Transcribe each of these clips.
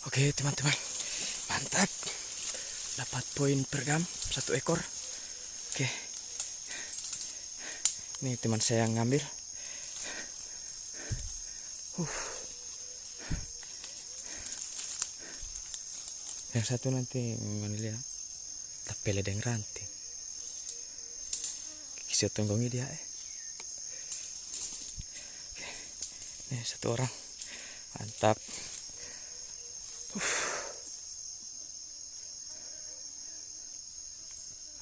Oke teman-teman, mantap, dapat poin per gam 1 ekor. Oke, ini teman saya yang ngambil. Yang satu nanti menilai tapi ledeng ranting. Kisah tunggongi dia. Oke, ini satu orang, mantap.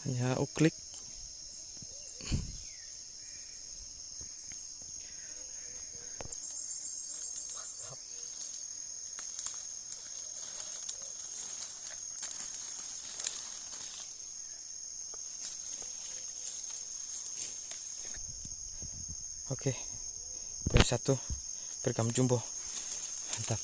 Hanya uklik. Oke, poin 1 per gam jumbo, mantap.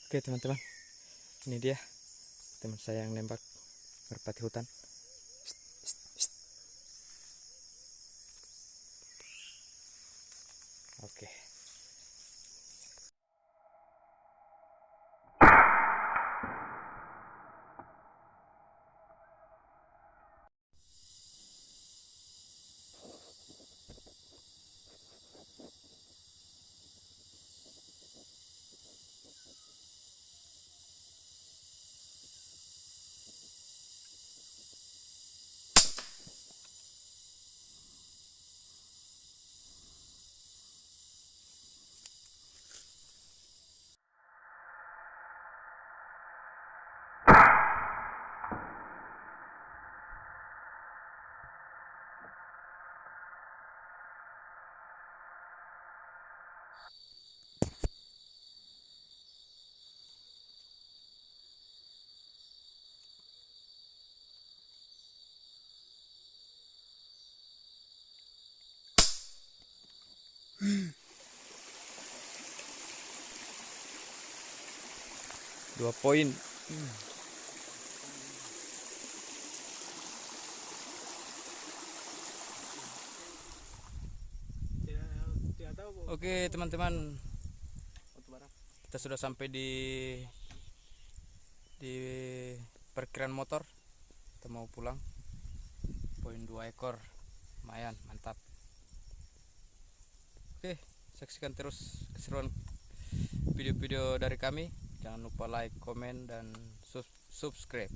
Oke teman-teman, ini dia teman saya yang nembak merpati hutan. Oke. Dua poin. Oke teman-teman, Kita sudah sampai di parkiran motor. Kita mau pulang. Poin 2 ekor. Lumayan, mantap. Oke, saksikan terus keseruan video-video dari kami. Jangan lupa like, komen, dan subscribe.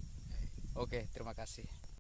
Oke, terima kasih.